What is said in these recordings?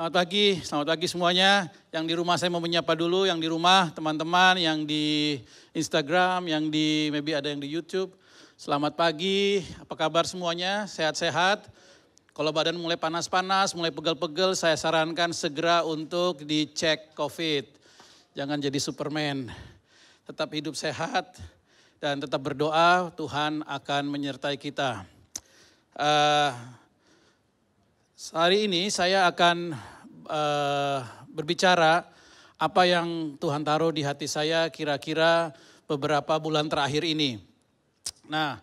Selamat pagi semuanya. Yang di rumah saya mau menyapa dulu, yang di rumah teman-teman, yang di Instagram, yang di maybe ada yang di YouTube. Selamat pagi, apa kabar semuanya? Sehat-sehat? Kalau badan mulai panas-panas, mulai pegel-pegel, saya sarankan segera untuk dicek COVID. Jangan jadi Superman. Tetap hidup sehat dan tetap berdoa, Tuhan akan menyertai kita. Hari ini saya akan berbicara apa yang Tuhan taruh di hati saya kira-kira beberapa bulan terakhir ini. Nah,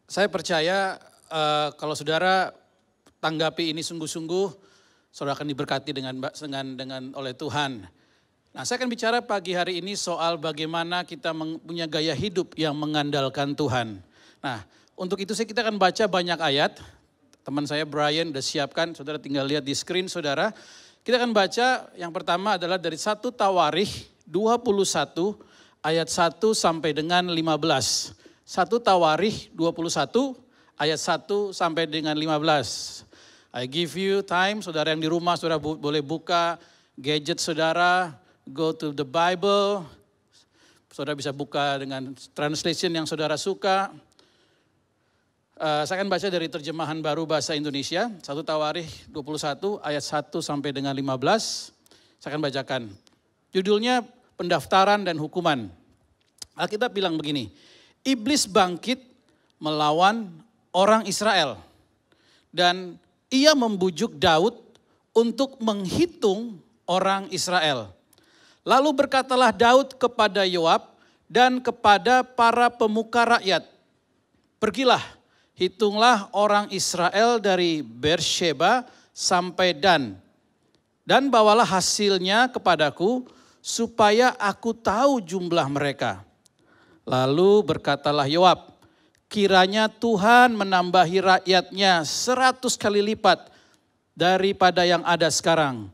saya percaya kalau saudara tanggapi ini sungguh-sungguh, saudara akan diberkati dengan oleh Tuhan. Nah, saya akan bicara pagi hari ini soal bagaimana kita punya gaya hidup yang mengandalkan Tuhan. Nah, untuk itu kita akan baca banyak ayat. Teman saya Brian udah siapkan, saudara tinggal lihat di screen saudara. Kita akan baca yang pertama adalah dari 1 Tawarikh 21 ayat 1 sampai dengan 15. 1 Tawarikh 21 ayat 1 sampai dengan 15. I give you time, saudara yang di rumah, saudara boleh buka gadget saudara, go to the Bible. Saudara bisa buka dengan translation yang saudara suka. Saya akan baca dari terjemahan baru bahasa Indonesia, 1 Tawarikh 21 ayat 1 sampai dengan 15. Saya akan bacakan. Judulnya pendaftaran dan hukuman. Alkitab bilang begini, iblis bangkit melawan orang Israel. Dan ia membujuk Daud untuk menghitung orang Israel. Lalu berkatalah Daud kepada Yoab dan kepada para pemuka rakyat, pergilah. Hitunglah orang Israel dari Beersheba sampai Dan. Dan bawalah hasilnya kepadaku supaya aku tahu jumlah mereka. Lalu berkatalah Yoab, kiranya Tuhan menambahi rakyatnya 100 kali lipat daripada yang ada sekarang.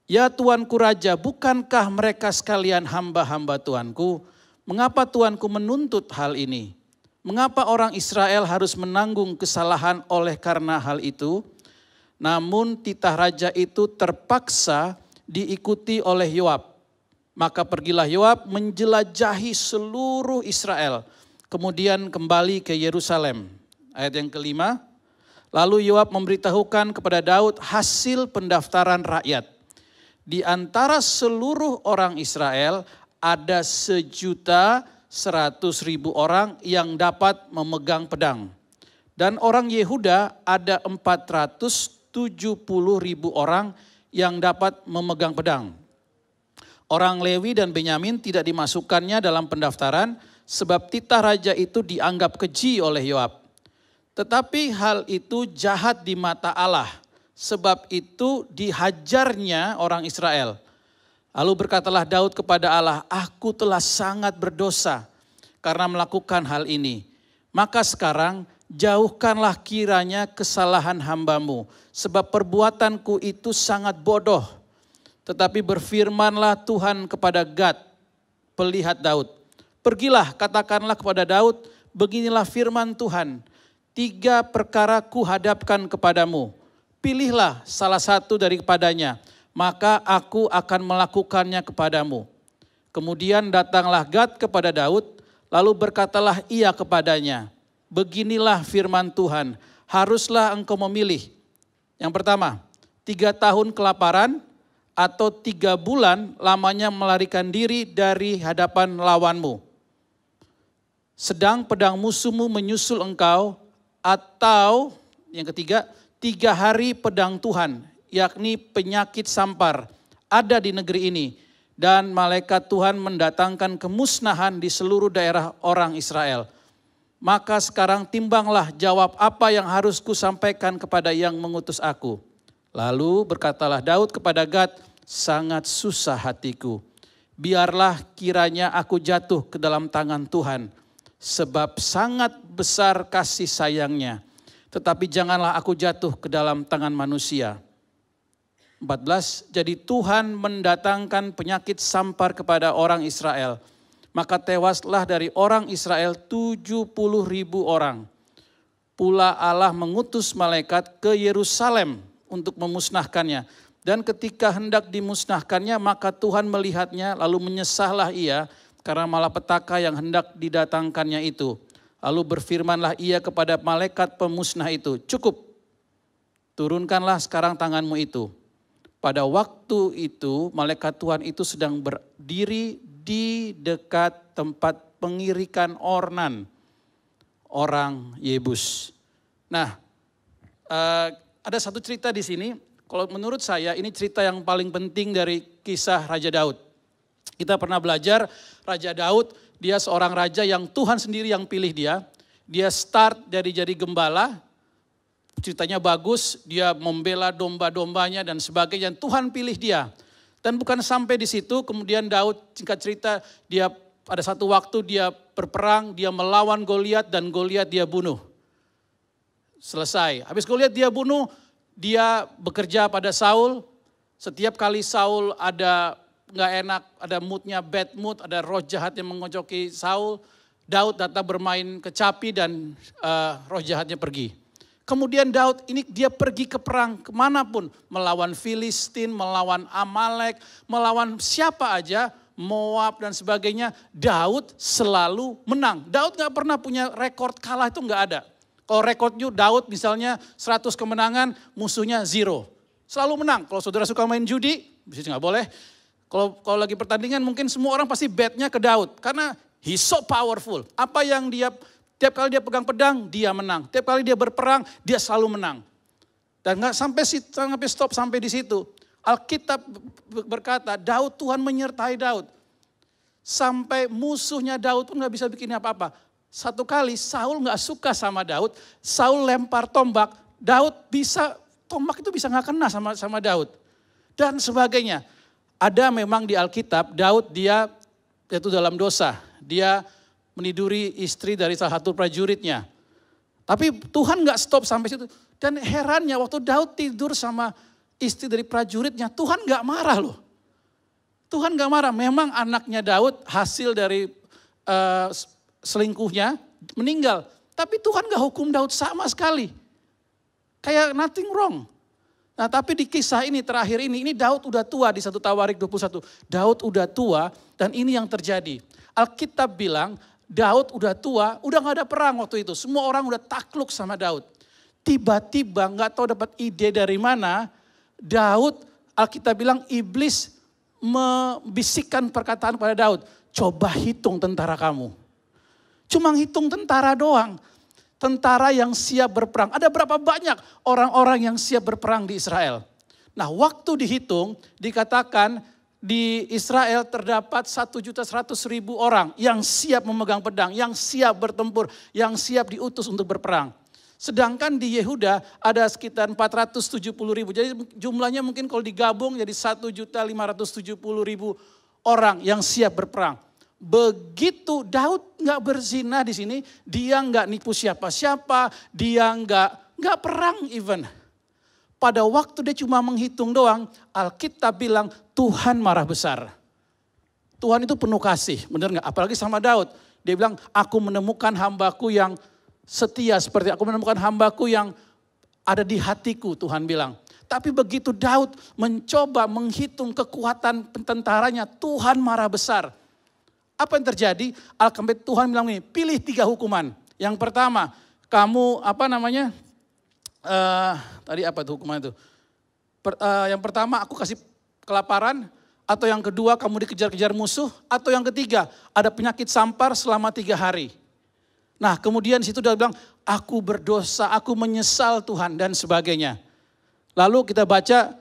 Ya Tuanku Raja, bukankah mereka sekalian hamba-hamba Tuanku? Mengapa Tuanku menuntut hal ini? Mengapa orang Israel harus menanggung kesalahan oleh karena hal itu? Namun titah raja itu terpaksa diikuti oleh Yoab. Maka pergilah Yoab menjelajahi seluruh Israel. Kemudian kembali ke Yerusalem. Ayat yang kelima. Lalu Yoab memberitahukan kepada Daud hasil pendaftaran rakyat. Di antara seluruh orang Israel ada 1.100.000 orang yang dapat memegang pedang. Dan orang Yehuda ada 470.000 orang yang dapat memegang pedang. Orang Lewi dan Benyamin tidak dimasukkannya dalam pendaftaran sebab titah raja itu dianggap keji oleh Yoab. Tetapi hal itu jahat di mata Allah, sebab itu dihajarnya orang Israel. Lalu berkatalah Daud kepada Allah, aku telah sangat berdosa karena melakukan hal ini. Maka sekarang jauhkanlah kiranya kesalahan hambamu, sebab perbuatanku itu sangat bodoh. Tetapi berfirmanlah Tuhan kepada Gad, pelihat Daud. Pergilah, katakanlah kepada Daud, beginilah firman Tuhan, 3 perkara kuhadapkan kepadamu. Pilihlah salah satu daripadanya, maka aku akan melakukannya kepadamu. Kemudian datanglah Gad kepada Daud, lalu berkatalah ia kepadanya, beginilah firman Tuhan, haruslah engkau memilih. Yang pertama, 3 tahun kelaparan atau 3 bulan lamanya melarikan diri dari hadapan lawanmu. Sedang pedang musuhmu menyusul engkau, atau yang ketiga, 3 hari pedang Tuhan, yakni penyakit sampar, ada di negeri ini. Dan malaikat Tuhan mendatangkan kemusnahan di seluruh daerah orang Israel. Maka sekarang timbanglah jawab apa yang harus kusampaikan kepada yang mengutus aku. Lalu berkatalah Daud kepada Gad, sangat susah hatiku. Biarlah kiranya aku jatuh ke dalam tangan Tuhan. Sebab sangat besar kasih sayangnya. Tetapi janganlah aku jatuh ke dalam tangan manusia. 14, jadi Tuhan mendatangkan penyakit sampar kepada orang Israel. Maka tewaslah dari orang Israel 70.000 orang. Pula Allah mengutus malaikat ke Yerusalem untuk memusnahkannya. Dan ketika hendak dimusnahkannya, maka Tuhan melihatnya, lalu menyesallah ia karena malapetaka yang hendak didatangkannya itu. Lalu berfirmanlah ia kepada malaikat pemusnah itu, cukup, turunkanlah sekarang tanganmu itu. Pada waktu itu malaikat Tuhan itu sedang berdiri di dekat tempat pengirikan Ornan, orang Yebus. Nah, ada satu cerita di sini. Kalau menurut saya ini cerita yang paling penting dari kisah Raja Daud. Kita pernah belajar Raja Daud, dia seorang raja yang Tuhan sendiri yang pilih dia. Dia start dari jadi gembala, ceritanya bagus, dia membela domba-dombanya dan sebagainya. Tuhan pilih dia. Dan bukan sampai di situ, kemudian Daud singkat cerita, dia pada satu waktu dia berperang, dia melawan Goliat dan Goliat dia bunuh. Selesai. Habis Goliat dia bunuh, dia bekerja pada Saul. Setiap kali Saul ada nggak enak, ada moodnya bad mood, ada roh jahat yang mengojoki Saul, Daud datang bermain kecapi dan roh jahatnya pergi. Kemudian Daud ini dia pergi ke perang kemanapun, melawan Filistin, melawan Amalek, melawan siapa aja, Moab dan sebagainya. Daud selalu menang. Daud nggak pernah punya rekor kalah, itu nggak ada. Kalau rekornya Daud misalnya 100 kemenangan, musuhnya 0. Selalu menang. Kalau saudara suka main judi, bisa nggak boleh. Kalau lagi pertandingan mungkin semua orang pasti betnya ke Daud. Karena he's so powerful. Apa yang dia, tiap kali dia pegang pedang, dia menang. Tiap kali dia berperang, dia selalu menang. Dan nggak sampai stop sampai di situ. Alkitab berkata, Daud, Tuhan menyertai Daud. Sampai musuhnya Daud pun nggak bisa bikin apa-apa. Satu kali Saul nggak suka sama Daud, Saul lempar tombak, tombak itu bisa nggak kena sama Daud. Dan sebagainya. Ada memang di Alkitab, Daud dia itu dalam dosa. Dia meniduri istri dari salah satu prajuritnya. Tapi Tuhan nggak stop sampai situ. Dan herannya waktu Daud tidur sama istri dari prajuritnya, Tuhan nggak marah loh. Tuhan nggak marah. Memang anaknya Daud hasil dari selingkuhnya meninggal. Tapi Tuhan gak hukum Daud sama sekali. Kayak nothing wrong. Nah tapi di kisah ini terakhir ini Daud udah tua di 1 Tawarik 21. Daud udah tua dan ini yang terjadi. Alkitab bilang Daud udah tua, udah gak ada perang waktu itu. Semua orang udah takluk sama Daud. Tiba-tiba gak tahu dapat ide dari mana. Daud, Alkitab bilang iblis membisikkan perkataan pada Daud. Coba hitung tentara kamu. Cuma hitung tentara doang. Tentara yang siap berperang. Ada berapa banyak orang-orang yang siap berperang di Israel. Nah waktu dihitung dikatakan di Israel terdapat 1.100.000 orang yang siap memegang pedang. Yang siap bertempur. Yang siap diutus untuk berperang. Sedangkan di Yehuda ada sekitar 470.000. Jadi jumlahnya mungkin kalau digabung jadi 1.570.000 orang yang siap berperang. Begitu Daud nggak berzina di sini, dia nggak nipu siapa-siapa, dia nggak perang even. Pada waktu dia cuma menghitung doang, Alkitab bilang Tuhan marah besar. Tuhan itu penuh kasih, benar nggak? Apalagi sama Daud, dia bilang aku menemukan hambaku yang setia seperti aku menemukan hambaku yang ada di hatiku, Tuhan bilang. Tapi begitu Daud mencoba menghitung kekuatan tentaranya, Tuhan marah besar. Apa yang terjadi? Alkitab Tuhan bilang ini, pilih 3 hukuman. Yang pertama, kamu tadi apa itu hukuman itu? Yang pertama aku kasih kelaparan, atau yang kedua kamu dikejar-kejar musuh, atau yang ketiga ada penyakit sampar selama 3 hari. Nah kemudian situ dia bilang, aku berdosa, aku menyesal Tuhan dan sebagainya. Lalu kita baca,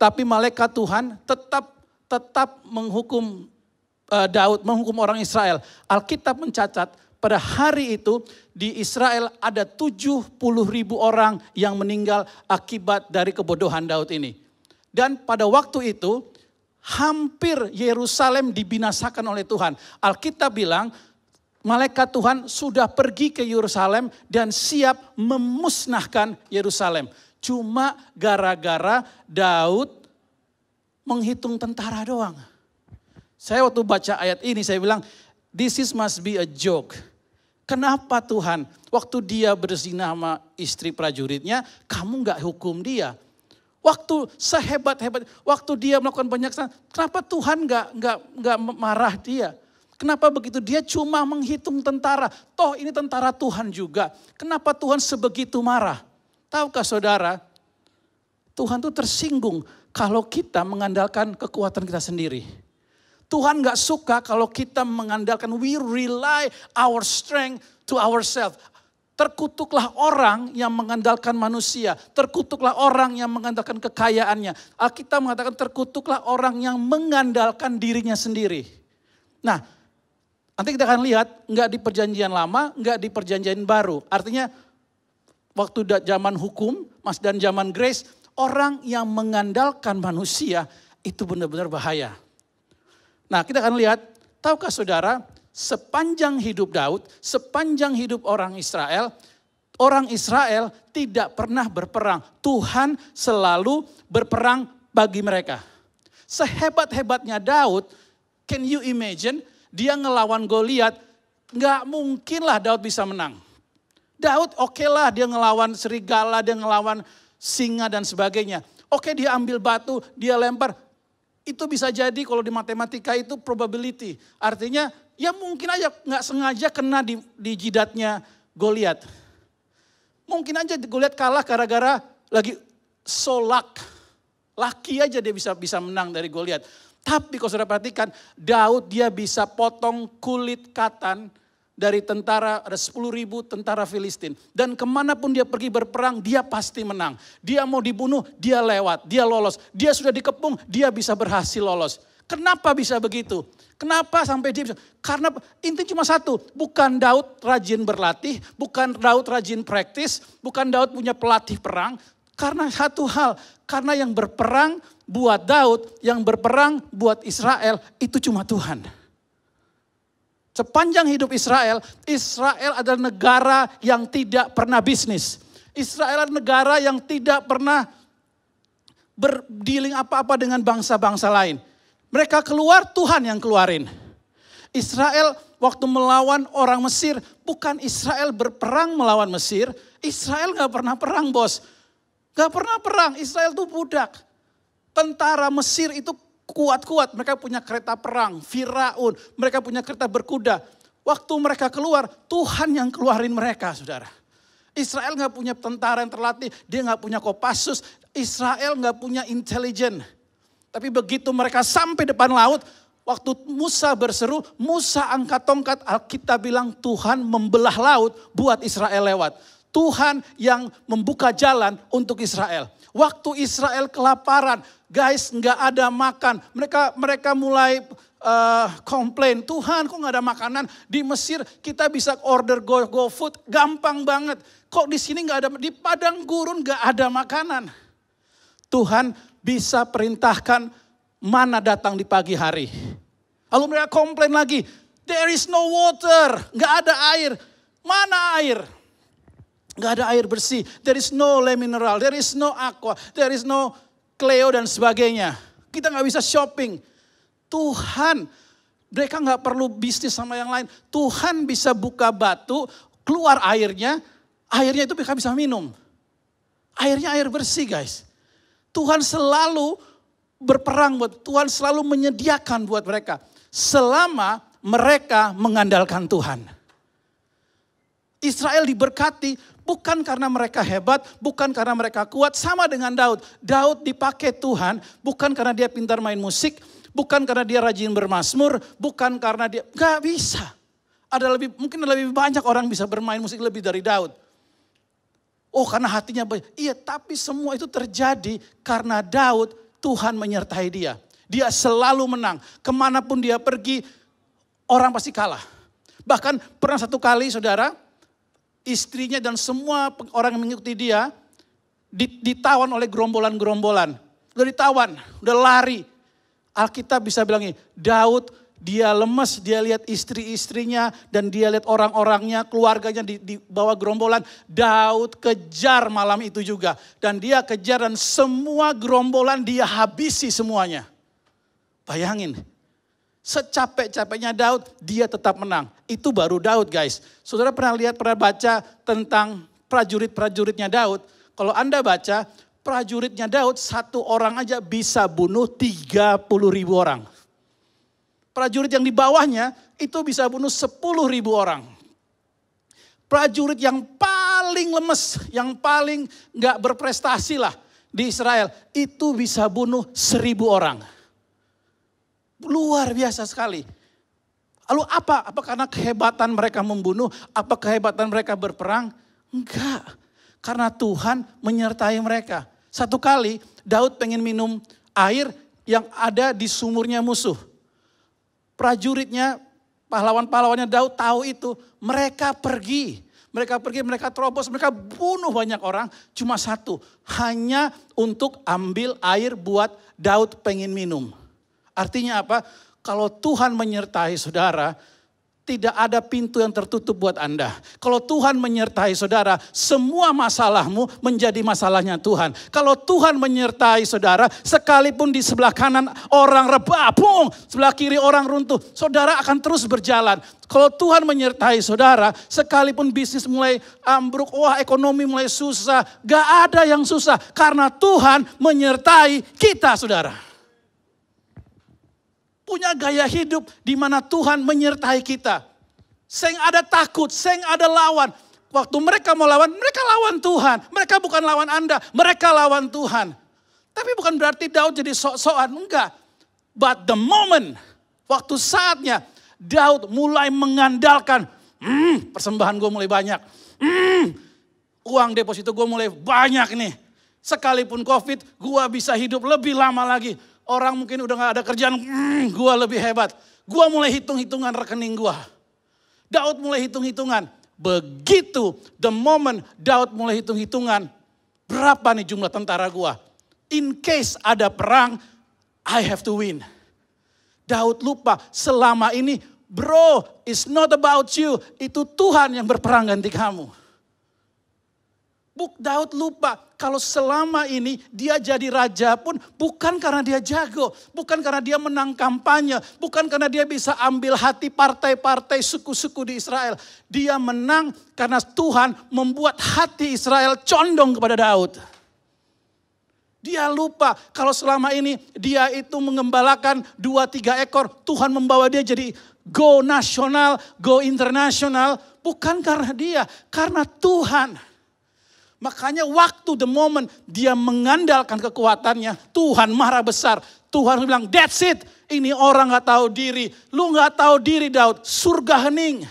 tapi malaikat Tuhan tetap menghukum Daud, menghukum orang Israel. Alkitab mencatat pada hari itu di Israel ada 70.000 orang yang meninggal akibat dari kebodohan Daud ini. Dan pada waktu itu hampir Yerusalem dibinasakan oleh Tuhan. Alkitab bilang malaikat Tuhan sudah pergi ke Yerusalem dan siap memusnahkan Yerusalem. Cuma gara-gara Daud menghitung tentara doang. Saya waktu baca ayat ini saya bilang, this must be a joke. Kenapa Tuhan waktu dia berzina sama istri prajuritnya, kamu gak hukum dia? Waktu sehebat-hebat, waktu dia melakukan banyak kesalahan, kenapa Tuhan nggak marah dia? Kenapa begitu? Dia cuma menghitung tentara. Toh ini tentara Tuhan juga. Kenapa Tuhan sebegitu marah? Tahukah saudara, Tuhan tuh tersinggung kalau kita mengandalkan kekuatan kita sendiri. Tuhan gak suka kalau kita mengandalkan, we rely our strength to ourselves. Terkutuklah orang yang mengandalkan manusia. Terkutuklah orang yang mengandalkan kekayaannya. Alkitab mengatakan terkutuklah orang yang mengandalkan dirinya sendiri. Nah, nanti kita akan lihat gak di perjanjian lama, gak di perjanjian baru. Artinya waktu zaman hukum dan zaman grace, orang yang mengandalkan manusia itu benar-benar bahaya. Nah, kita akan lihat, tahukah saudara, sepanjang hidup Daud, sepanjang hidup orang Israel tidak pernah berperang. Tuhan selalu berperang bagi mereka. Sehebat-hebatnya Daud, can you imagine, dia ngelawan Goliat, gak mungkinlah Daud bisa menang. Daud oke lah dia ngelawan serigala, dia ngelawan singa dan sebagainya. Oke, dia ambil batu, dia lempar. Itu bisa jadi kalau di matematika itu probability. Artinya ya mungkin aja nggak sengaja kena di jidatnya Goliat. Mungkin aja Goliat kalah gara-gara lagi solak. Laki aja dia bisa menang dari Goliat. Tapi kalau saudara perhatikan, Daud dia bisa potong kulit katan dari tentara, ada 10.000 tentara Filistin. Dan kemanapun dia pergi berperang, dia pasti menang. Dia mau dibunuh, dia lewat, dia lolos. Dia sudah dikepung, dia bisa berhasil lolos. Kenapa bisa begitu? Kenapa sampai dia bisa? Karena intinya cuma satu, bukan Daud rajin berlatih, bukan Daud rajin praktis, bukan Daud punya pelatih perang. Karena satu hal, karena yang berperang buat Daud, yang berperang buat Israel, itu cuma Tuhan. Sepanjang hidup Israel adalah negara yang tidak pernah bisnis. Israel adalah negara yang tidak pernah berdealing apa-apa dengan bangsa-bangsa lain. Mereka keluar, Tuhan yang keluarin. Israel waktu melawan orang Mesir, bukan Israel berperang melawan Mesir. Israel gak pernah perang, bos. Gak pernah perang, Israel itu budak. Tentara Mesir itu kuat-kuat, mereka punya kereta perang, Firaun, mereka punya kereta berkuda. Waktu mereka keluar, Tuhan yang keluarin mereka, saudara. Israel gak punya tentara yang terlatih, dia gak punya Kopassus, Israel gak punya intelijen. Tapi begitu mereka sampai depan laut, waktu Musa berseru, Musa angkat tongkat, Alkitab bilang Tuhan membelah laut buat Israel lewat. Tuhan yang membuka jalan untuk Israel. Waktu Israel kelaparan, guys nggak ada makan. Mereka mulai komplain, Tuhan kok nggak ada makanan. Di Mesir kita bisa order go food, gampang banget. Kok di sini nggak ada, di padang gurun nggak ada makanan. Tuhan bisa perintahkan mana datang di pagi hari. Lalu mereka komplain lagi, there is no water, nggak ada air. Mana air? Gak ada air bersih, there is no le mineral, there is no aqua, there is no Cleo dan sebagainya. Kita gak bisa shopping. Tuhan, mereka gak perlu bisnis sama yang lain. Tuhan bisa buka batu, keluar airnya itu mereka bisa minum. Airnya air bersih guys. Tuhan selalu berperang Tuhan selalu menyediakan buat mereka. Selama mereka mengandalkan Tuhan. Israel diberkati bukan karena mereka hebat, bukan karena mereka kuat, sama dengan Daud. Daud dipakai Tuhan bukan karena dia pintar main musik, bukan karena dia rajin bermazmur, bukan karena dia, gak bisa. Mungkin lebih banyak orang bisa bermain musik lebih dari Daud. Oh karena hatinya baik. Iya tapi semua itu terjadi karena Daud, Tuhan menyertai dia. Dia selalu menang. Kemanapun dia pergi, orang pasti kalah. Bahkan pernah satu kali saudara, istrinya dan semua orang yang mengikuti dia ditawan oleh gerombolan-gerombolan. Udah ditawan, udah lari. Alkitab bisa bilang ini, Daud dia lemes, dia lihat istri-istrinya dan dia lihat orang-orangnya, keluarganya di bawah gerombolan. Daud kejar malam itu juga. Dan dia kejar dan semua gerombolan dia habisi semuanya. Bayangin. Secapek-capeknya Daud, dia tetap menang. Itu baru Daud guys. Saudara pernah baca tentang prajurit-prajuritnya Daud. Kalau Anda baca, prajuritnya Daud satu orang aja bisa bunuh 30.000 orang. Prajurit yang di bawahnya itu bisa bunuh 10.000 orang. Prajurit yang paling lemes, yang paling gak berprestasi lah di Israel, itu bisa bunuh 1.000 orang. Luar biasa sekali. Lalu apa? Apa karena kehebatan mereka membunuh? Apa kehebatan mereka berperang? Enggak. Karena Tuhan menyertai mereka. Satu kali Daud pengen minum air yang ada di sumurnya musuh. Prajuritnya, pahlawan-pahlawannya Daud tahu itu. Mereka pergi, mereka terobos, mereka bunuh banyak orang. Cuma satu, hanya untuk ambil air buat Daud pengen minum. Artinya apa? Kalau Tuhan menyertai saudara, tidak ada pintu yang tertutup buat Anda. Kalau Tuhan menyertai saudara, semua masalahmu menjadi masalahnya Tuhan. Kalau Tuhan menyertai saudara, sekalipun di sebelah kanan orang rebah, sebelah kiri orang runtuh, saudara akan terus berjalan. Kalau Tuhan menyertai saudara, sekalipun bisnis mulai ambruk, ekonomi mulai susah, gak ada yang susah. Karena Tuhan menyertai kita, saudara. Punya gaya hidup di mana Tuhan menyertai kita. Seng ada takut, seng ada lawan. Waktu mereka mau lawan, mereka lawan Tuhan. Mereka bukan lawan Anda, mereka lawan Tuhan. Tapi bukan berarti Daud jadi sok-sokan, enggak. But the moment, waktu saatnya Daud mulai mengandalkan, persembahan gue mulai banyak. Uang deposito gue mulai banyak nih. Sekalipun COVID, gue bisa hidup lebih lama lagi. Orang mungkin udah gak ada kerjaan, gue lebih hebat. Gue mulai hitung-hitungan rekening gue. Daud mulai hitung-hitungan. Begitu the moment Daud mulai hitung-hitungan. Berapa nih jumlah tentara gue? In case ada perang, I have to win. Daud lupa selama ini, bro, it's not about you. Itu Tuhan yang berperang ganti kamu. Daud lupa kalau selama ini dia jadi raja pun bukan karena dia jago. Bukan karena dia menang kampanye. Bukan karena dia bisa ambil hati partai-partai suku-suku di Israel. Dia menang karena Tuhan membuat hati Israel condong kepada Daud. Dia lupa kalau selama ini dia itu mengembalakan 2-3 ekor. Tuhan membawa dia jadi go nasional, go internasional. Bukan karena dia, karena Tuhan. Makanya waktu the moment dia mengandalkan kekuatannya, Tuhan marah besar. Tuhan bilang, that's it. Ini orang gak tahu diri. Lu gak tahu diri Daud, surga hening.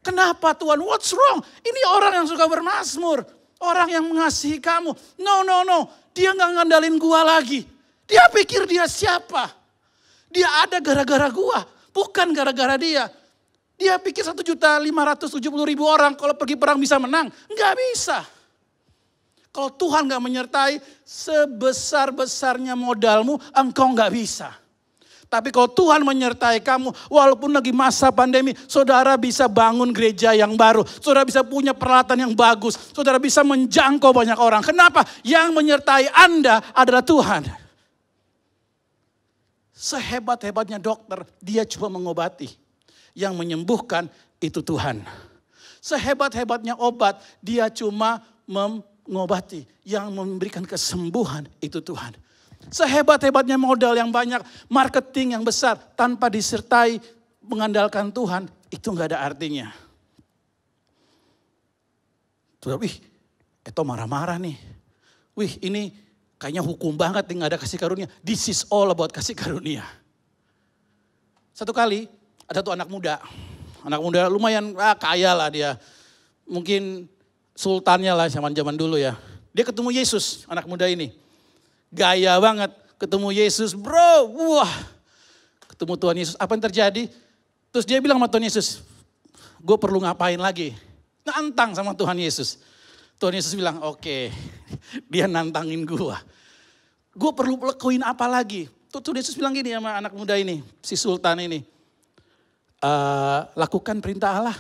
Kenapa Tuhan? What's wrong? Ini orang yang suka bermazmur. Orang yang mengasihi kamu. No. Dia gak ngandalin gua lagi. Dia pikir dia siapa? Dia ada gara-gara gua. Bukan gara-gara dia. Dia pikir 1.570.000 orang kalau pergi perang bisa menang. Gak bisa. Kalau Tuhan gak menyertai, sebesar-besarnya modalmu, engkau gak bisa. Tapi kalau Tuhan menyertai kamu, walaupun lagi masa pandemi, saudara bisa bangun gereja yang baru. Saudara bisa punya peralatan yang bagus. Saudara bisa menjangkau banyak orang. Kenapa? Yang menyertai Anda adalah Tuhan. Sehebat-hebatnya dokter, dia cuma mengobati. Yang menyembuhkan itu Tuhan. Sehebat-hebatnya obat, dia cuma mengobati, yang memberikan kesembuhan itu Tuhan. Sehebat-hebatnya modal yang banyak, marketing yang besar, tanpa disertai mengandalkan Tuhan, itu gak ada artinya. Wih, itu marah-marah nih. Wih, ini kayaknya hukum banget nih, gak ada kasih karunia. This is all about kasih karunia. Satu kali, ada tuh anak muda. Anak muda lumayan kaya lah dia. Mungkin sultannya lah zaman dulu ya. Dia ketemu Yesus, anak muda ini. Gaya banget, ketemu Yesus, bro. Wah, ketemu Tuhan Yesus. Apa yang terjadi? Terus dia bilang sama Tuhan Yesus, gue perlu ngapain lagi? Nantang sama Tuhan Yesus. Tuhan Yesus bilang, oke, dia nantangin gue. Gue perlu lakuin apa lagi? Tuhan Yesus bilang gini sama anak muda ini, si sultan ini. Lakukan perintah Allah.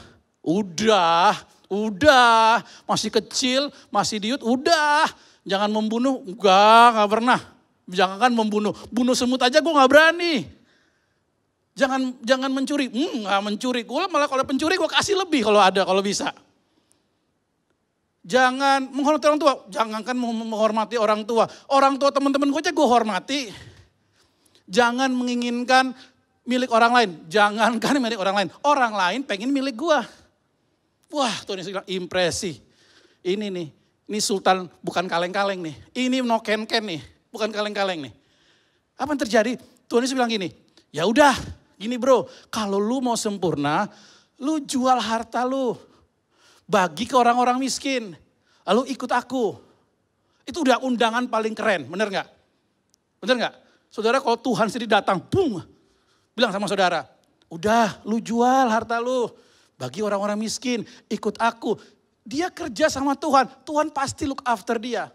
Udah, masih kecil, masih diut, udah. Jangan membunuh, enggak pernah. Jangan membunuh, bunuh semut aja gue gak berani. Jangan mencuri, gak mencuri. Gue malah kalau pencuri gue kasih lebih kalau ada, kalau bisa. Jangan menghormati orang tua. Jangankan menghormati orang tua. Orang tua teman-teman gue aja gue hormati. Jangan menginginkan milik orang lain. Jangankan milik orang lain. Orang lain pengen milik gue. Wah, Tuhan Yesus bilang impresi. Ini nih, ini sultan bukan kaleng-kaleng nih. Ini no ken-ken nih, bukan kaleng-kaleng nih. Apa yang terjadi? Tuhan Yesus bilang gini, ya udah, gini bro, kalau lu mau sempurna, lu jual harta lu. Bagi ke orang-orang miskin. Lalu ikut aku. Itu udah undangan paling keren, bener gak? Bener gak? Saudara kalau Tuhan sendiri datang, boom. Bilang sama saudara, udah lu jual harta lu. Bagi orang-orang miskin, ikut aku. Dia kerja sama Tuhan, Tuhan pasti look after dia.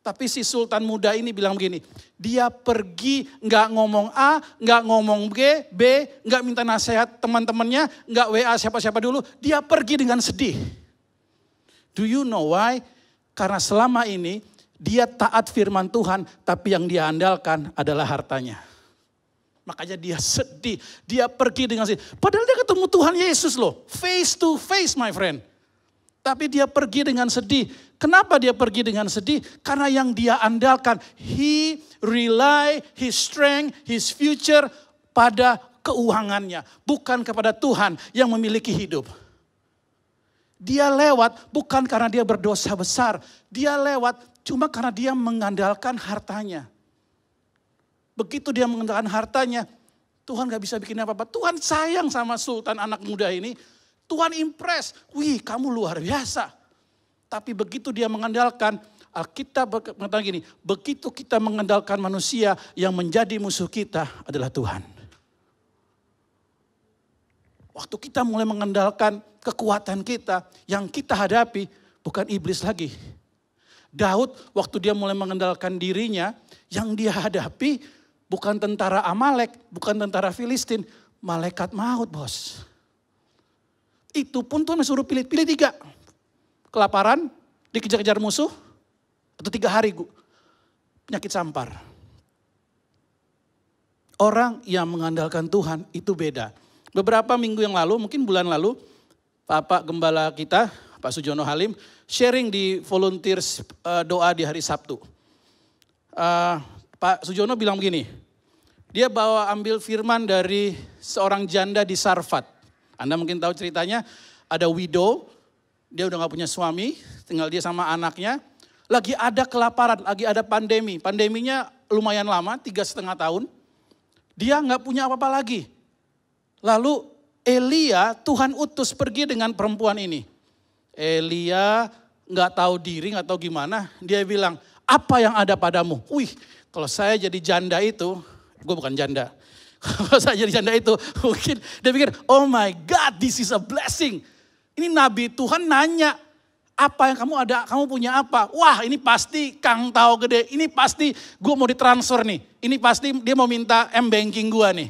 Tapi si sultan muda ini bilang begini, dia pergi gak ngomong A, gak ngomong B, gak minta nasihat teman-temannya, gak WA siapa-siapa dulu. Dia pergi dengan sedih. Do you know why? Karena selama ini dia taat firman Tuhan, tapi yang dia andalkan adalah hartanya. Makanya dia sedih, dia pergi dengan sedih. Padahal dia ketemu Tuhan Yesus loh, face to face my friend. Tapi dia pergi dengan sedih. Kenapa dia pergi dengan sedih? Karena yang dia andalkan, he rely his strength, his future pada keuangannya. Bukan kepada Tuhan yang memiliki hidup. Dia lewat bukan karena dia berdosa besar. Dia lewat cuma karena dia mengandalkan hartanya. Begitu dia mengandalkan hartanya, Tuhan gak bisa bikin apa-apa. Tuhan sayang sama sultan anak muda ini. Tuhan impress, wih kamu luar biasa. Tapi begitu dia mengandalkan, Alkitab mengatakan gini, begitu kita mengandalkan manusia yang menjadi musuh kita adalah Tuhan. Waktu kita mulai mengandalkan kekuatan kita, yang kita hadapi bukan iblis lagi. Daud waktu dia mulai mengandalkan dirinya, yang dia hadapi bukan tentara Amalek, bukan tentara Filistin, malaikat maut bos. Itu pun Tuhan suruh pilih 3. Kelaparan, dikejar-kejar musuh, atau 3 hari penyakit sampar. Orang yang mengandalkan Tuhan itu beda. Beberapa minggu yang lalu, mungkin bulan lalu, Bapak Gembala kita, Pak Sujono Halim, sharing di volunteers doa di hari Sabtu. Pak Sujono bilang begini, dia bawa ambil firman dari seorang janda di Sarfat. Anda mungkin tahu ceritanya, ada widow, dia udah gak punya suami, tinggal dia sama anaknya. Lagi ada kelaparan, lagi ada pandemi. Pandeminya lumayan lama, 3,5 tahun. Dia gak punya apa-apa lagi. Lalu Elia, Tuhan utus pergi dengan perempuan ini. Elia gak tahu diri, gak tahu gimana. Dia bilang, apa yang ada padamu? Wih, kalau saya jadi janda itu, gue bukan janda. Kalau saya jadi janda itu, mungkin dia pikir, oh my God, this is a blessing. Ini nabi Tuhan nanya, apa yang kamu ada, kamu punya apa? Wah ini pasti Kang Tao gede, ini pasti gue mau ditransfer nih. Ini pasti dia mau minta M-Banking gue nih.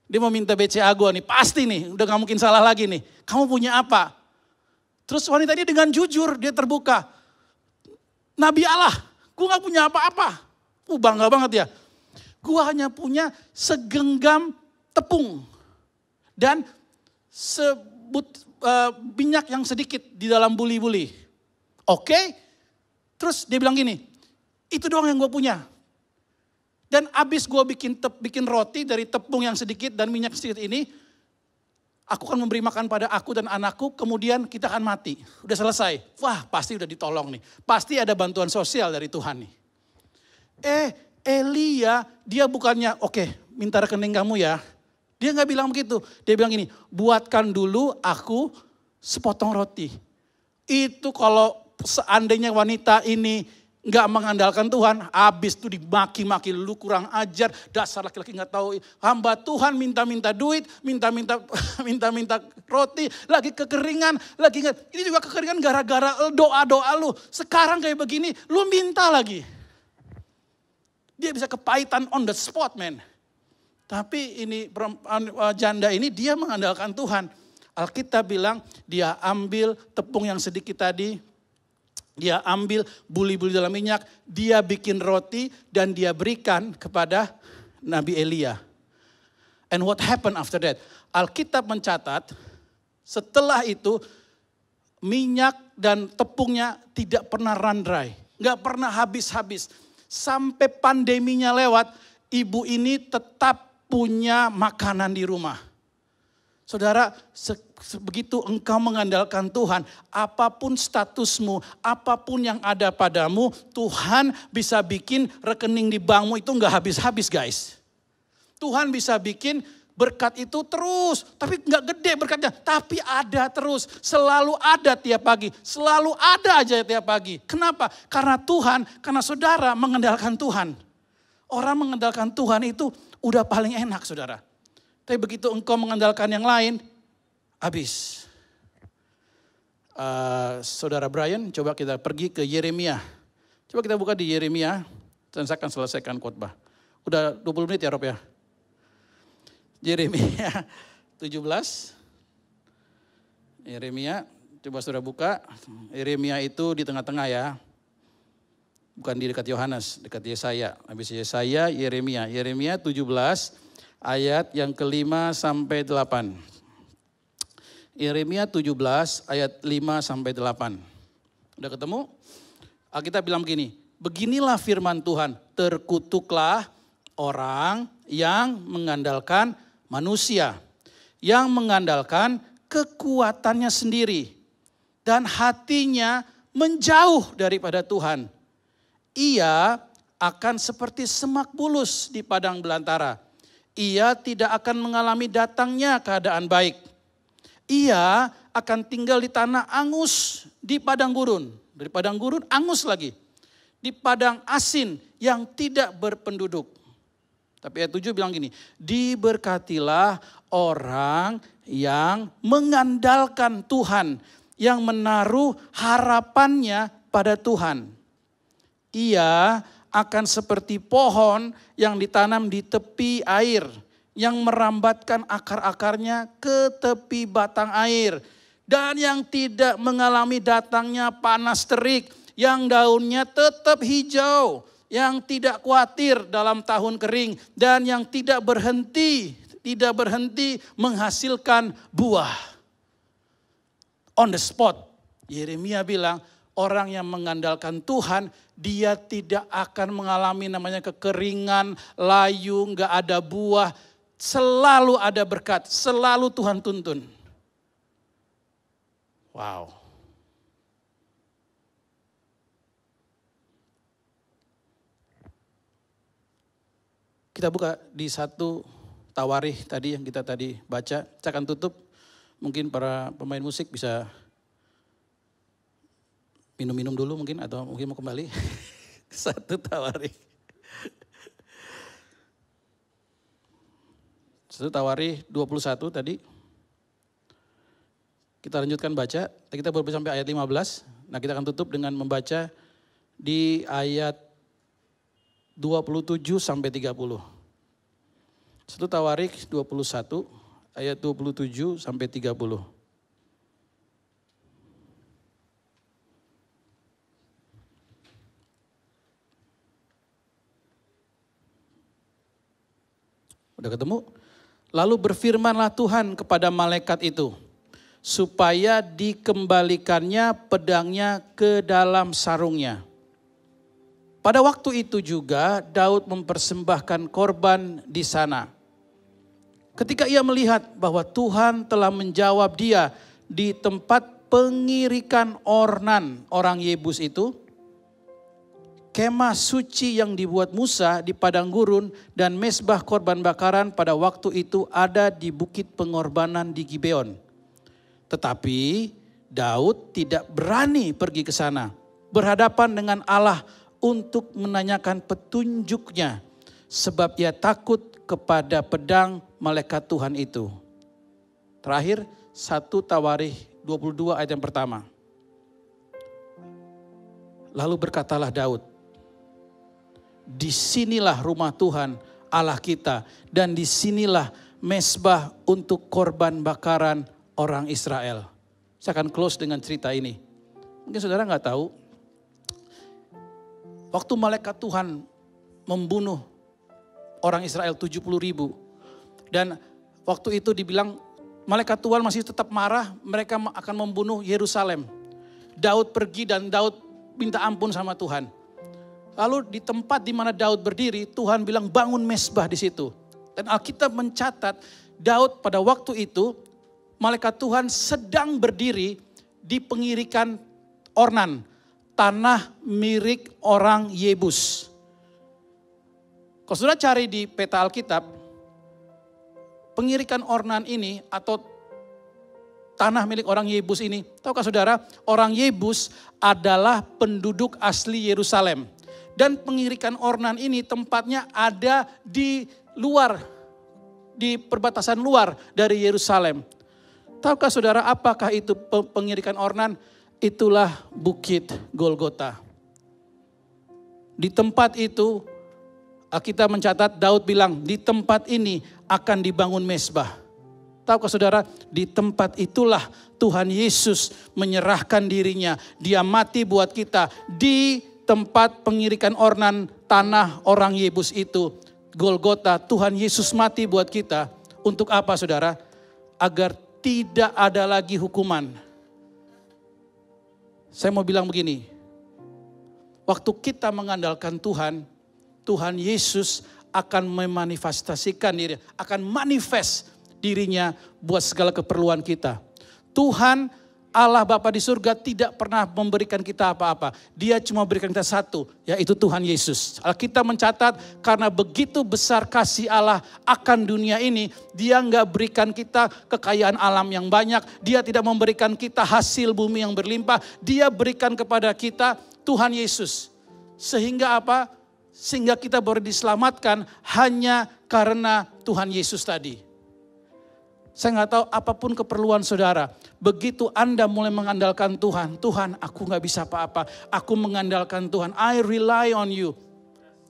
Dia mau minta BCA gue nih, pasti nih, udah gak mungkin salah lagi nih. Kamu punya apa? Terus wanita ini dengan jujur, dia terbuka. Nabi Allah, gue gak punya apa-apa. Bangga banget ya. Gue hanya punya segenggam tepung dan minyak yang sedikit di dalam buli-buli. Oke? Terus dia bilang gini, itu doang yang gue punya. Dan abis gue bikin roti dari tepung yang sedikit dan minyak sedikit ini, aku akan memberi makan pada aku dan anakku, kemudian kita akan mati. Udah selesai. Wah pasti udah ditolong nih. Pasti ada bantuan sosial dari Tuhan nih. Elia, dia bukannya, oke, minta rekening kamu ya. Dia gak bilang begitu. Dia bilang gini, buatkan dulu aku sepotong roti. Itu kalau seandainya wanita ini gak mengandalkan Tuhan, habis itu dimaki-maki, lu kurang ajar, dasar laki-laki gak tahu. Hamba Tuhan minta-minta duit, minta-minta roti, lagi kekeringan, ini juga kekeringan gara-gara doa-doa lu. Sekarang kayak begini, lu minta lagi. Dia bisa kepahitan on the spot, man. Tapi ini janda ini dia mengandalkan Tuhan. Alkitab bilang dia ambil tepung yang sedikit tadi, dia ambil buli-buli dalam minyak, dia bikin roti dan dia berikan kepada Nabi Elia. And what happened after that? Alkitab mencatat setelah itu minyak dan tepungnya tidak pernah run dry. Nggak pernah habis-habis. Sampai pandeminya lewat, ibu ini tetap punya makanan di rumah. Saudara, begitu engkau mengandalkan Tuhan, apapun statusmu, apapun yang ada padamu, Tuhan bisa bikin rekening di bankmu itu nggak habis-habis guys. Tuhan bisa bikin berkat itu terus, tapi nggak gede berkatnya, tapi ada terus, selalu ada tiap pagi, selalu ada aja tiap pagi. Kenapa? Karena Tuhan, karena saudara mengandalkan Tuhan. Orang mengandalkan Tuhan itu udah paling enak saudara. Tapi begitu engkau mengandalkan yang lain, habis. Saudara Brian, coba kita pergi ke Yeremia. Coba kita buka di Yeremia, dan saya akan selesaikan khotbah. Udah 20 menit ya Rob ya. Yeremia 17. Yeremia, coba saudara buka. Yeremia itu di tengah-tengah ya. Bukan di dekat Yohanes, dekat Yesaya. Habis Yesaya, Yeremia. Yeremia 17 ayat yang ke-5 sampai 8. Yeremia 17 ayat 5 sampai 8. Udah ketemu? Alkitab bilang begini, beginilah firman Tuhan, terkutuklah orang yang mengandalkan manusia, yang mengandalkan kekuatannya sendiri dan hatinya menjauh daripada Tuhan. Ia akan seperti semak bulus di padang belantara. Ia tidak akan mengalami datangnya keadaan baik. Ia akan tinggal di tanah angus di padang gurun. Dari padang gurun angus lagi. Di padang asin yang tidak berpenduduk. Tapi ayat 7 bilang gini, diberkatilah orang yang mengandalkan Tuhan, yang menaruh harapannya pada Tuhan. Ia akan seperti pohon yang ditanam di tepi air, yang merambatkan akar-akarnya ke tepi batang air, dan yang tidak mengalami datangnya panas terik, yang daunnya tetap hijau, yang tidak khawatir dalam tahun kering, dan yang tidak berhenti menghasilkan buah. On the spot, Yeremia bilang, orang yang mengandalkan Tuhan, dia tidak akan mengalami namanya kekeringan, layu, gak ada buah. Selalu ada berkat, selalu Tuhan tuntun. Wow. Kita buka di 1 Tawarikh tadi yang kita tadi baca. Saya akan tutup, mungkin para pemain musik bisa minum-minum dulu mungkin atau mungkin mau kembali. 1 Tawarikh. 1 Tawarikh 21 tadi. Kita lanjutkan baca, kita baru sampai ayat 15. Nah kita akan tutup dengan membaca di ayat 27 sampai 30. 1 Tawarikh 21 ayat 27 sampai 30. Udah ketemu? Lalu berfirmanlah Tuhan kepada malaikat itu, supaya dikembalikannya pedangnya ke dalam sarungnya. Pada waktu itu juga Daud mempersembahkan korban di sana. Ketika ia melihat bahwa Tuhan telah menjawab dia di tempat pengirikan Ornan orang Yebus itu, kemah suci yang dibuat Musa di padang gurun dan mezbah korban bakaran pada waktu itu ada di bukit pengorbanan di Gibeon. Tetapi Daud tidak berani pergi ke sana, berhadapan dengan Allah untuk menanyakan petunjuknya, sebab ia takut kepada pedang malaikat Tuhan itu. Terakhir 1 Tawarikh 22 ayat yang pertama. Lalu berkatalah Daud, disinilah rumah Tuhan Allah kita, dan disinilah mezbah untuk korban bakaran orang Israel. Saya akan close dengan cerita ini. Mungkin saudara nggak tahu, waktu malaikat Tuhan membunuh orang Israel 70.000. Dan waktu itu dibilang malaikat Tuhan masih tetap marah, mereka akan membunuh Yerusalem. Daud pergi dan Daud minta ampun sama Tuhan. Lalu di tempat di mana Daud berdiri, Tuhan bilang bangun mesbah di situ. Dan Alkitab mencatat Daud pada waktu itu, malaikat Tuhan sedang berdiri di pengirikan Ornan, tanah milik orang Yebus. Kalau sudah cari di peta Alkitab, pengirikan Ornan ini atau tanah milik orang Yebus ini, tahukah saudara, orang Yebus adalah penduduk asli Yerusalem. Dan pengirikan Ornan ini tempatnya ada di luar, di perbatasan luar dari Yerusalem. Tahukah saudara apakah itu pengirikan Ornan? Itulah Bukit Golgota. Di tempat itu, Alkitab mencatat Daud bilang, di tempat ini akan dibangun mesbah. Tahukah saudara, di tempat itulah Tuhan Yesus menyerahkan dirinya. Dia mati buat kita. Di tempat pengirikan Ornan, tanah orang Yebus itu, Golgota, Tuhan Yesus mati buat kita. Untuk apa saudara? Agar tidak ada lagi hukuman. Saya mau bilang begini, waktu kita mengandalkan Tuhan, Tuhan Yesus akan memanifestasikan diri, akan manifest dirinya buat segala keperluan kita. Tuhan Allah Bapa di surga tidak pernah memberikan kita apa-apa. Dia cuma berikan kita satu, yaitu Tuhan Yesus. Alkitab mencatat karena begitu besar kasih Allah akan dunia ini, Dia nggak berikan kita kekayaan alam yang banyak. Dia tidak memberikan kita hasil bumi yang berlimpah. Dia berikan kepada kita Tuhan Yesus. Sehingga apa? Sehingga kita baru diselamatkan hanya karena Tuhan Yesus tadi. Saya nggak tahu apapun keperluan saudara. Begitu Anda mulai mengandalkan Tuhan. Tuhan, aku nggak bisa apa-apa. Aku mengandalkan Tuhan. I rely on you.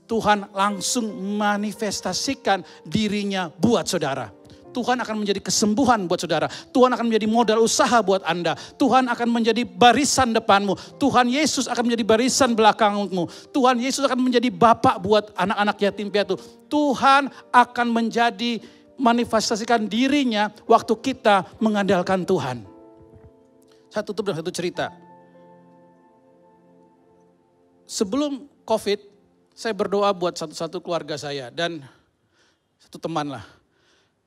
Tuhan langsung manifestasikan dirinya buat saudara. Tuhan akan menjadi kesembuhan buat saudara. Tuhan akan menjadi modal usaha buat Anda. Tuhan akan menjadi barisan depanmu. Tuhan Yesus akan menjadi barisan belakangmu. Tuhan Yesus akan menjadi bapak buat anak-anak yatim piatu. Tuhan akan menjadi manifestasikan dirinya waktu kita mengandalkan Tuhan. Saya tutup dengan satu cerita. Sebelum COVID, saya berdoa buat satu keluarga saya dan satu teman lah.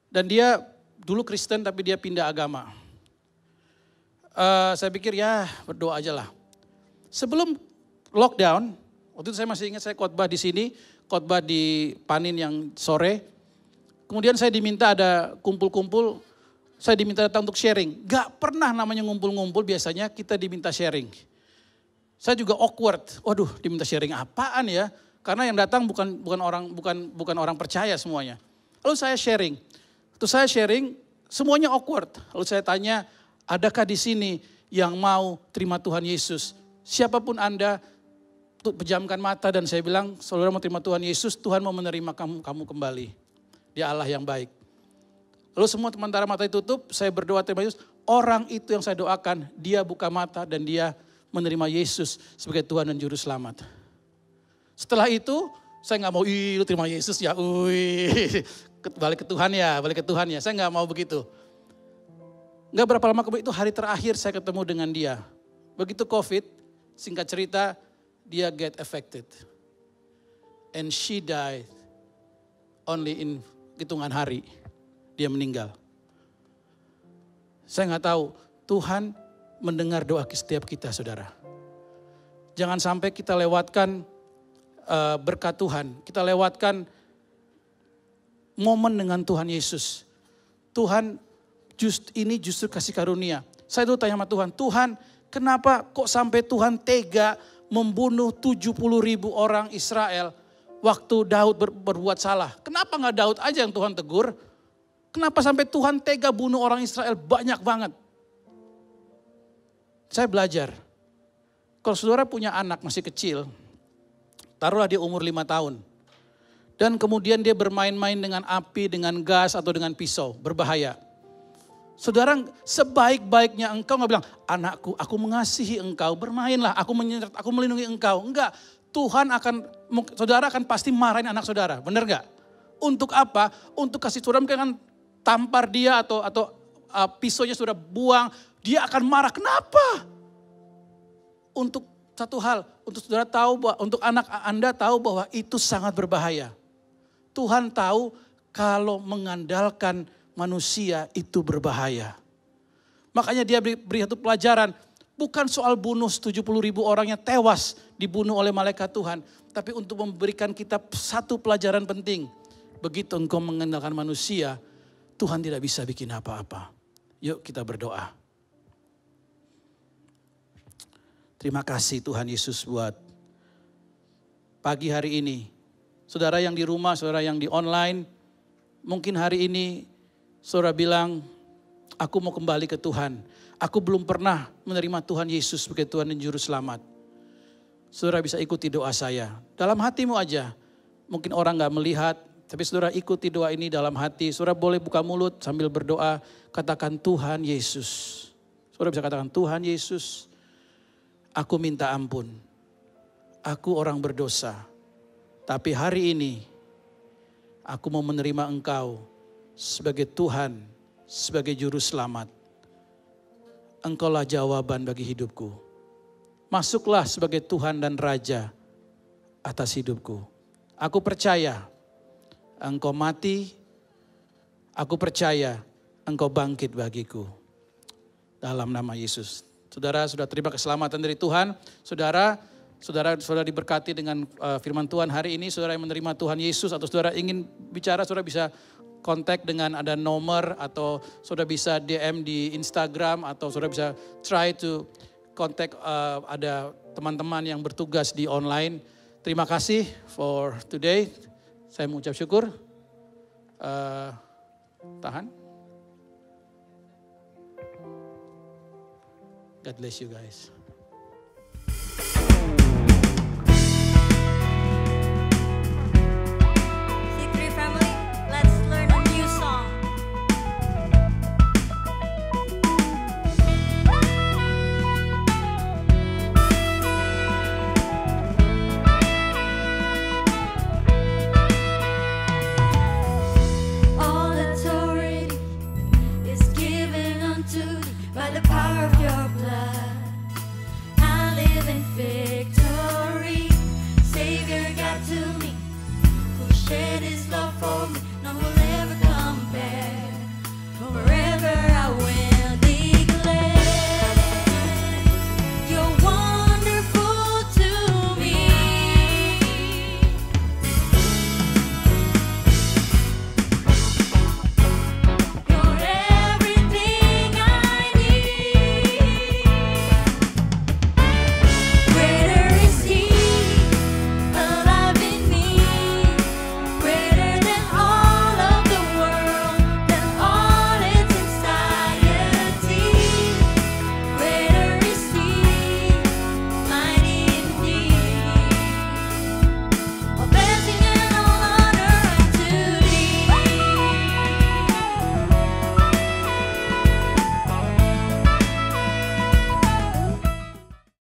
Dan dia dulu Kristen tapi dia pindah agama. Saya pikir ya berdoa aja lah. Sebelum lockdown, waktu itu saya masih ingat saya khotbah di sini, khotbah di Panin yang sore. Kemudian saya diminta ada kumpul-kumpul, saya diminta datang untuk sharing. Gak pernah namanya ngumpul-ngumpul, biasanya kita diminta sharing. Saya juga awkward, waduh diminta sharing apaan ya? Karena yang datang bukan orang percaya semuanya. Lalu saya sharing. Waktu saya sharing, semuanya awkward. Lalu saya tanya, adakah di sini yang mau terima Tuhan Yesus? Siapapun Anda, pejamkan mata dan saya bilang, saudara mau terima Tuhan Yesus, Tuhan mau menerima kamu kembali. Dia Allah yang baik. Lalu semua sementara mata ditutup, saya berdoa terima Yesus. Orang itu yang saya doakan, dia buka mata dan dia menerima Yesus sebagai Tuhan dan Juru Selamat. Setelah itu, saya nggak mau, lu terima Yesus ya, balik ke Tuhan ya, saya nggak mau begitu. Nggak berapa lama kemudian itu hari terakhir saya ketemu dengan dia. Begitu COVID, singkat cerita, dia get affected. And she died only in hitungan hari. Dia meninggal. Saya nggak tahu, Tuhan mendengar doa setiap kita saudara. Jangan sampai kita lewatkan berkat Tuhan. Kita lewatkan momen dengan Tuhan Yesus. Tuhan ini justru kasih karunia. Saya dulu tanya sama Tuhan, Tuhan kenapa kok sampai Tuhan tega membunuh 70.000 orang Israel waktu Daud berbuat salah. Kenapa gak Daud aja yang Tuhan tegur? Kenapa sampai Tuhan tega bunuh orang Israel banyak banget? Saya belajar, kalau saudara punya anak masih kecil, taruhlah dia umur 5 tahun. Dan kemudian dia bermain-main dengan api, dengan gas atau dengan pisau, berbahaya. Saudara sebaik-baiknya engkau gak bilang, anakku aku mengasihi engkau, bermainlah, aku melindungi engkau. Enggak, saudara akan pasti marahin anak saudara, benar gak? Untuk apa? Untuk kasih saudara mungkin akan tampar dia atau pisaunya saudara buang, dia akan marah. Kenapa? Untuk satu hal, untuk saudara tahu, untuk anak Anda tahu bahwa itu sangat berbahaya. Tuhan tahu kalau mengandalkan manusia itu berbahaya. Makanya dia beri satu pelajaran, bukan soal bunuh 70.000 orang yang tewas dibunuh oleh malaikat Tuhan. Tapi untuk memberikan kita satu pelajaran penting. Begitu engkau mengandalkan manusia, Tuhan tidak bisa bikin apa-apa. Yuk kita berdoa. Terima kasih Tuhan Yesus buat pagi hari ini. Saudara yang di rumah, saudara yang di online, mungkin hari ini saudara bilang, aku mau kembali ke Tuhan. Aku belum pernah menerima Tuhan Yesus sebagai Tuhan dan Juru Selamat. Saudara bisa ikuti doa saya. Dalam hatimu aja, mungkin orang gak melihat, tapi saudara ikuti doa ini dalam hati. Saudara boleh buka mulut sambil berdoa, katakan Tuhan Yesus. Saudara bisa katakan Tuhan Yesus, aku minta ampun. Aku orang berdosa. Tapi hari ini aku mau menerima Engkau sebagai Tuhan, sebagai Juru Selamat. Engkaulah jawaban bagi hidupku. Masuklah sebagai Tuhan dan Raja atas hidupku. Aku percaya Engkau mati, aku percaya Engkau bangkit bagiku. Dalam nama Yesus. Saudara sudah terima keselamatan dari Tuhan. Saudara diberkati dengan firman Tuhan hari ini. Saudara yang menerima Tuhan Yesus atau saudara ingin bicara, saudara bisa kontak dengan ada nomor atau saudara bisa DM di Instagram atau saudara bisa try to contact ada teman-teman yang bertugas di online. Terima kasih for today. Saya mengucap syukur. Tahan. God bless you guys. C3 family, let's learn a new song. All authority is given unto thee by the power of your blood. I live in victory. Savior God to me, who shed his love for me. No